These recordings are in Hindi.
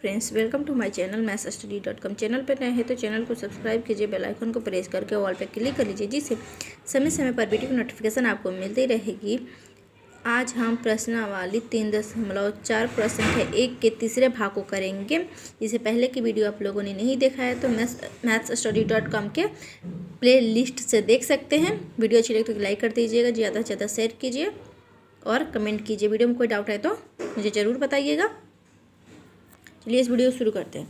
Friends, welcome to my channel mathsstudy.com। Channel पर नए हैं तो चैनल को सब्सक्राइब कीजिए, बेल आइकन को प्रेस करके ऑल पे क्लिक कर लीजिए, जिससे समय समय पर वीडियो की नोटिफिकेशन आपको मिलती रहेगी। आज हम प्रश्नावली 3.4 प्रश्न है 1 के तीसरे भाग को करेंगे। इससे पहले की वीडियो आप लोगों ने नहीं देखा है तो mathsstudy.com के प्ले लिस्ट से देख सकते हैं। वीडियो अच्छी लगे तो लाइक कर दीजिएगा, ज़्यादा से ज़्यादा शेयर कीजिए और कमेंट कीजिए। वीडियो में कोई डाउट है तो मुझे ज़रूर बताइएगा। चलिए इस वीडियो को शुरू करते हैं।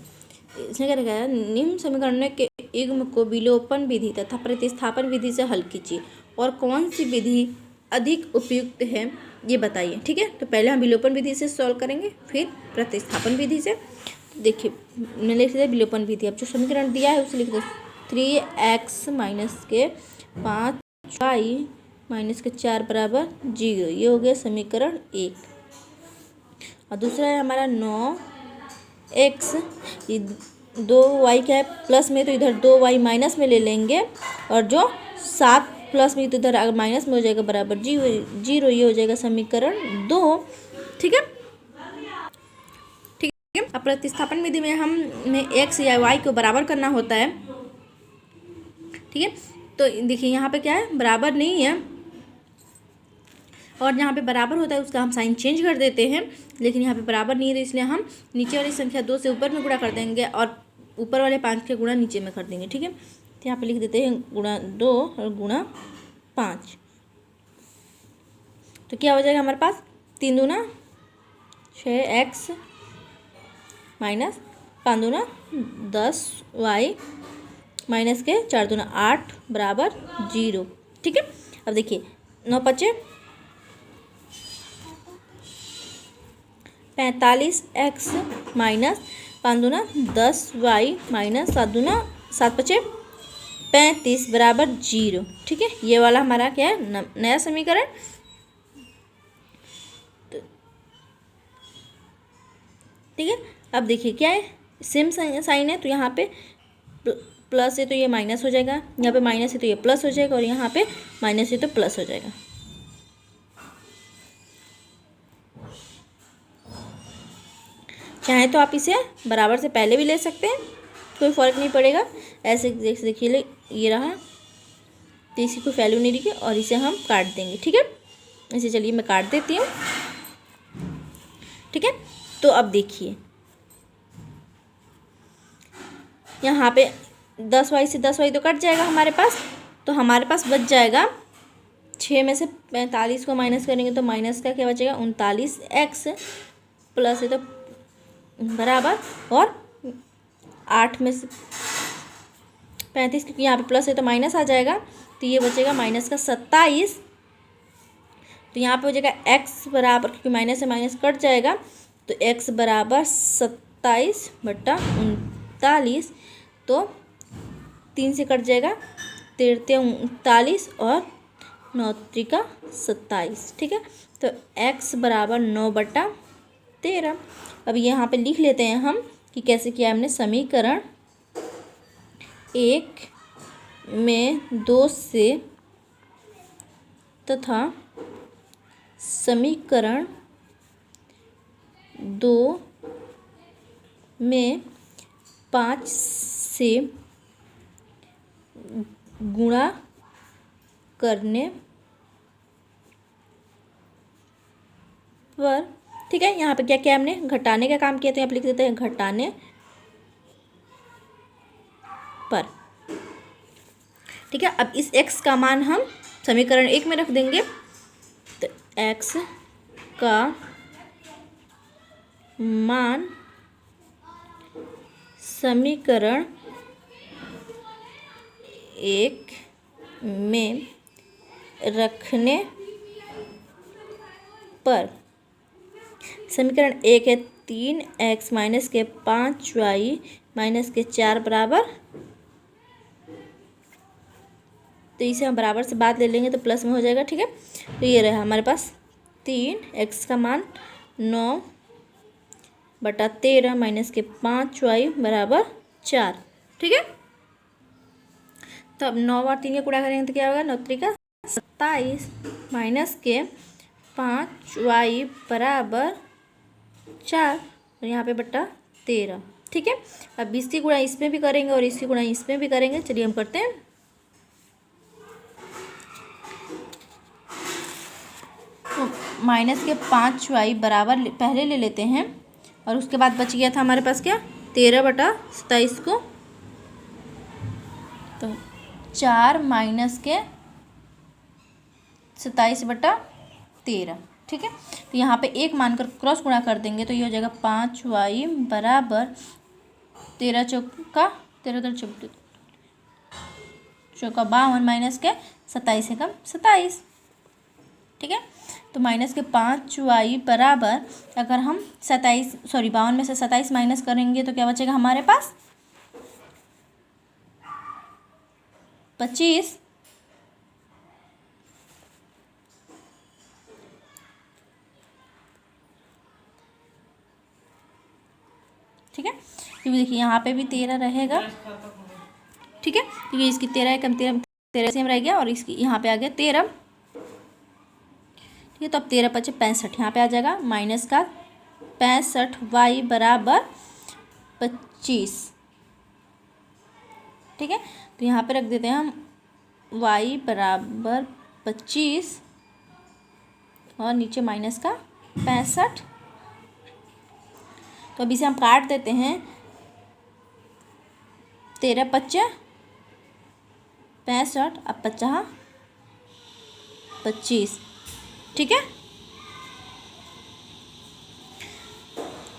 इसने क्या लिखा है, निम्न समीकरण के युग्म को विलोपन विधि तथा प्रतिस्थापन विधि से हल कीजिए और कौन सी विधि अधिक उपयुक्त है ये बताइए। ठीक है, तो पहले हम विलोपन विधि से सॉल्व करेंगे, फिर प्रतिस्थापन विधि से। तो देखिए मैंने लिख दिया विलोपन विधि। अब जो समीकरण दिया है उसे लिख दो 3x माइनस के 5y माइनस के 4 बराबर 0। ये हो गया समीकरण 1। और दूसरा है हमारा 9x, ये 2y क्या है प्लस में, तो इधर 2y माइनस में ले लेंगे और जो 7 प्लस में तो इधर अगर माइनस में हो जाएगा बराबर 0। ये हो जाएगा समीकरण 2। ठीक है, ठीक है। अब प्रतिस्थापन विधि में हमें x या y को बराबर करना होता है। ठीक है, तो देखिए यहाँ पे क्या है, बराबर नहीं है और यहाँ पे बराबर होता है उसका हम साइन चेंज कर देते हैं, लेकिन यहाँ पे बराबर नहीं है तो इसलिए हम नीचे वाली संख्या 2 से ऊपर में गुणा कर देंगे और ऊपर वाले 5 के गुणा नीचे में कर देंगे। ठीक है, तो यहाँ पे लिख देते हैं गुणा 2 और गुणा 5। तो क्या हो जाएगा हमारे पास 3 दूना 6x माइनस 5 दूना 10y माइनस के 4 दूना 8 बराबर 0। ठीक है, अब देखिए 9 5 45x माइनस 5 दूना 10y माइनस 7 दूना 7 5 35 बराबर 0। ठीक है, ये वाला हमारा क्या है, नया समीकरण। ठीक है, अब देखिए क्या है, सेम साइन है तो यहाँ पे प्लस है तो ये माइनस हो जाएगा, यहाँ पे माइनस है तो ये प्लस हो जाएगा और यहाँ पे माइनस है तो प्लस हो जाएगा। चाहे तो आप इसे बराबर से पहले भी ले सकते हैं, कोई फ़र्क नहीं पड़ेगा। ऐसे देखिए ये रहा, तो इसी को वैल्यू नहीं रखी और इसे हम काट देंगे। ठीक है, इसे चलिए मैं काट देती हूँ। ठीक है, तो अब देखिए यहाँ पे 10y से 10y तो कट जाएगा हमारे पास, तो हमारे पास बच जाएगा 6 में से 45 को माइनस करेंगे तो माइनस का क्या बचेगा 39x प्लस है तो बराबर, और 8 में से 35 क्योंकि यहाँ पे प्लस है तो माइनस आ जाएगा, तो ये बचेगा माइनस का 27। तो यहाँ पे हो जाएगा x बराबर, क्योंकि माइनस से माइनस कट जाएगा तो x बराबर 27 बट्टा 39। तो 3 से कट जाएगा 39 और 9 त्रिका 27। ठीक है, तो x बराबर 9 बट्टा 13। अब यहाँ पे लिख लेते हैं हम कि कैसे किया हमने। समीकरण 1 में 2 से तथा समीकरण 2 में 5 से गुणा करने पर, ठीक है, यहाँ पे क्या क्या हमने घटाने का काम किया, तो यहाँ पे लिख देते हैं घटाने पर। ठीक है, अब इस x का मान हम समीकरण 1 में रख देंगे, तो x का मान समीकरण 1 में रखने पर, समीकरण 1 है 3x माइनस के 5y माइनस के 4 बराबर, तो इसे हम बराबर से बाद ले लेंगे तो प्लस में हो जाएगा। ठीक है, तो ये रहा हमारे पास 3x का मान 9 बटा 13 माइनस के 5y बराबर 4। ठीक है, तो अब 9 और 3 का गुणा करेंगे तो क्या होगा, 9 त्रिका 27 माइनस के 5y बराबर 4 और यहाँ पे बट्टा 13। ठीक है, अब इसकी गुणा इसमें भी करेंगे और इसकी गुणा इसमें भी करेंगे। चलिए हम करते हैं। तो माइनस के 5y बराबर पहले ले लेते हैं और उसके बाद बच गया था हमारे पास क्या, 13/27 को। तो 4 माइनस के 27/13। ठीक है, तो यहाँ पे एक मानकर क्रॉस गुणा कर देंगे तो ये हो जाएगा 5y बराबर 13 चौका 52 माइनस के 27 से कम 27। ठीक है, तो माइनस के 5y बराबर, अगर हम 52 में से 27 माइनस करेंगे तो क्या बचेगा हमारे पास, 25। ठीक है, क्योंकि देखिए यहाँ पे भी 13 रहेगा। ठीक है, क्योंकि इसकी 13 कम 13 सेम रह गया और इसकी यहाँ पे आ गया 13। ठीक है, तो अब 13 × 5 = 65 यहाँ पे आ जाएगा। माइनस का 65y बराबर 25। ठीक है, तो यहाँ पे रख देते हैं हम y बराबर 25 और नीचे माइनस का 65। तो अभी से हम काट देते हैं। 13 × 5 = 65, अब 50 25। ठीक है,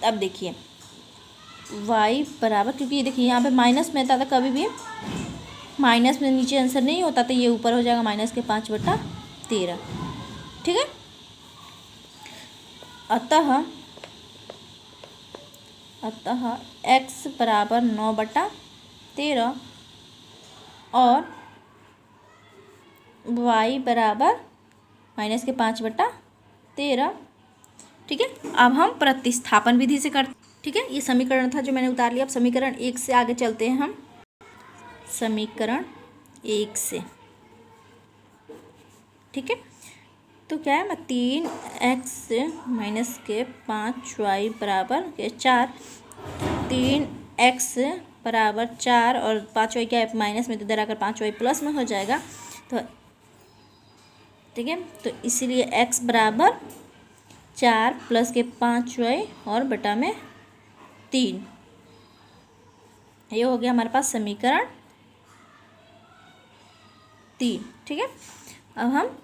अब देखिए y बराबर, क्योंकि ये देखिए यहाँ पे माइनस में था, कभी भी माइनस में नीचे आंसर नहीं होता तो ये ऊपर हो जाएगा माइनस के 5/13। ठीक है, अतः x बराबर 9/13 और y बराबर माइनस के 5/13। ठीक है, अब हम प्रतिस्थापन विधि से करते। ठीक है, ये समीकरण था जो मैंने उतार लिया। अब समीकरण 1 से आगे चलते हैं हम। समीकरण 1 से, ठीक है, तो क्या है, 3x माइनस के 5y बराबर के 4। 3x बराबर 4 और 5y क्या है माइनस में, तो इधर आकर 5y प्लस में हो जाएगा। तो ठीक है, तो इसीलिए x बराबर 4 प्लस के 5y और बटा में 3। ये हो गया हमारे पास समीकरण 3। ठीक है, अब हम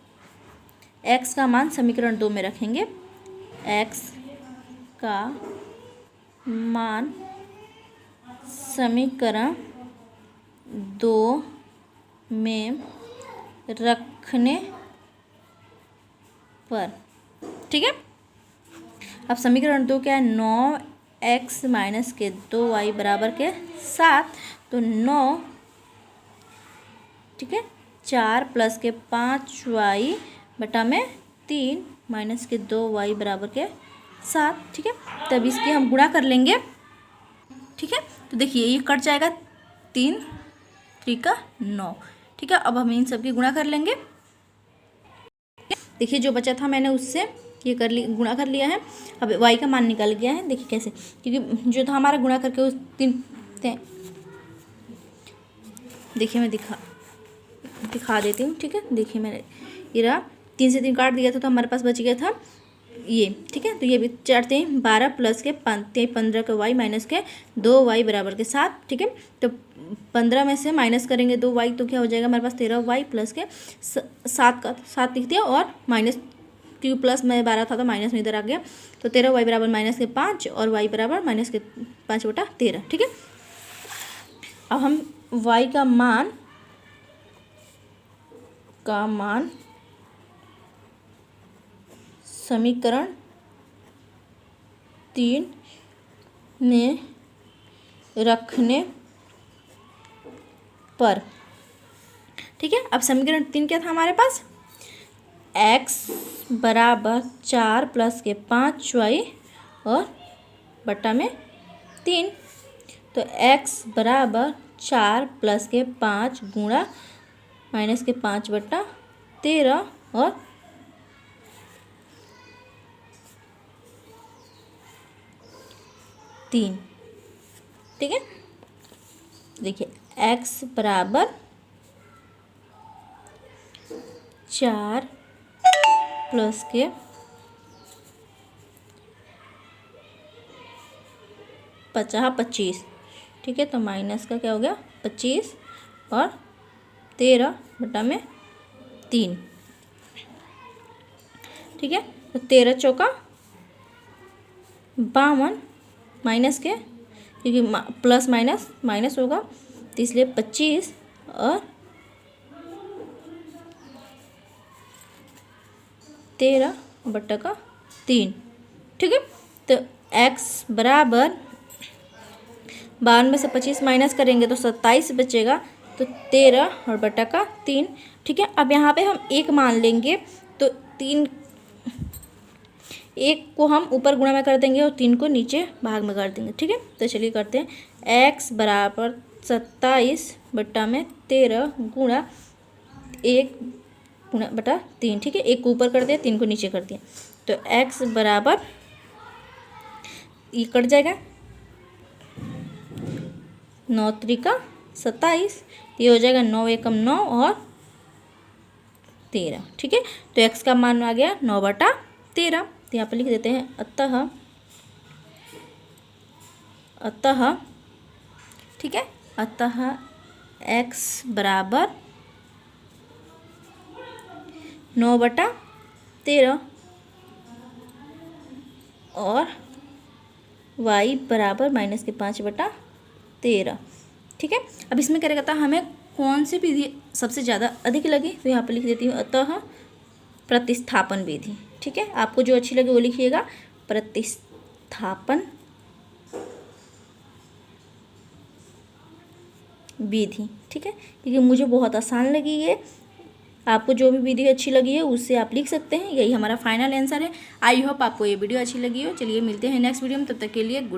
x का मान समीकरण 2 में रखेंगे। x का मान समीकरण 2 में रखने पर। ठीक है, अब समीकरण 2 क्या है, 9x माइनस के 2y बराबर के 7। तो 9, ठीक है, 4 प्लस के 5y बटा में 3 माइनस के 2y बराबर के 7। ठीक है, तब इसकी हम गुणा कर लेंगे। ठीक है, तो देखिए ये कट जाएगा, 3 3 का 9। ठीक है, अब हम इन सब की गुणा कर लेंगे। देखिए जो बचा था मैंने उससे ये गुणा कर लिया है। अब y का मान निकल गया है। देखिए कैसे, क्योंकि जो था हमारा गुणा करके उस 3, देखिए मैं दिखा देती हूँ। ठीक है, देखिए मैंने ये रहा, 3 से 3 काट दिया था तो हमारे पास बच गया था ये। ठीक है, तो ये भी 4 3 12 प्लस के 15 का y माइनस के 2y बराबर के 7। ठीक है, तो 15 में से माइनस करेंगे 2y तो क्या हो जाएगा हमारे पास 13y प्लस के 7 का 7 लिख दिया और माइनस, क्योंकि प्लस में 12 था तो माइनस में इधर आ गया। तो 13y बराबर माइनस के 5 और y बराबर माइनस के 5/13। ठीक है, अब हम y का मान समीकरण 3 में रखने पर। ठीक है, अब समीकरण 3 क्या था हमारे पास, x बराबर 4 प्लस के 5y और बटा में 3। तो x बराबर 4 प्लस के 5 गुणा माइनस के 5/13 और 3। ठीक है, देखिए x बराबर 4 प्लस के 25, ठीक है, तो माइनस का क्या हो गया 25 और 13 बटा में 3, ठीक है, तो 13 चौका 52 माइनस के, क्योंकि प्लस माइनस माइनस होगा तो इसलिए 25 और 13 बटा का 3, ठीक है, तो x बराबर 52 में से 25 माइनस करेंगे तो 27 बचेगा, तो 13 और बटा का 3, ठीक है। अब यहाँ पे हम 1 मान लेंगे तो 3, 1 को हम ऊपर गुणा में कर देंगे और 3 को नीचे भाग में कर देंगे, ठीक है। तो चलिए करते हैं, x बराबर 27 बटा में 13 गुणा 1 गुणा बटा 3, ठीक है, 1 को ऊपर कर दिया 3 को नीचे कर दिया, तो x बराबर ये कट जाएगा 9 त्रिका 27, ये हो जाएगा 9 एकम 9 और 13, ठीक है, तो x का मान आ गया 9 बटा 13। तो यहाँ पर लिख देते हैं अतः, ठीक है, अतः x बराबर 9 बटा 13 और y बराबर माइनस के 5 बटा 13, ठीक है। अब इसमें क्या रहता है, हमें कौन सी विधि सबसे ज़्यादा अधिक लगी, तो यहाँ पर लिख देती हूँ अतः प्रतिस्थापन विधि, ठीक है, आपको जो अच्छी लगे वो लिखिएगा, प्रतिस्थापन विधि, ठीक है, क्योंकि मुझे बहुत आसान लगी ये। आपको जो भी वीडियो अच्छी लगी है उससे आप लिख सकते हैं, यही हमारा फाइनल आंसर है। आई होप आपको ये वीडियो अच्छी लगी हो। चलिए मिलते हैं नेक्स्ट वीडियो में, तब तक के लिए गुड।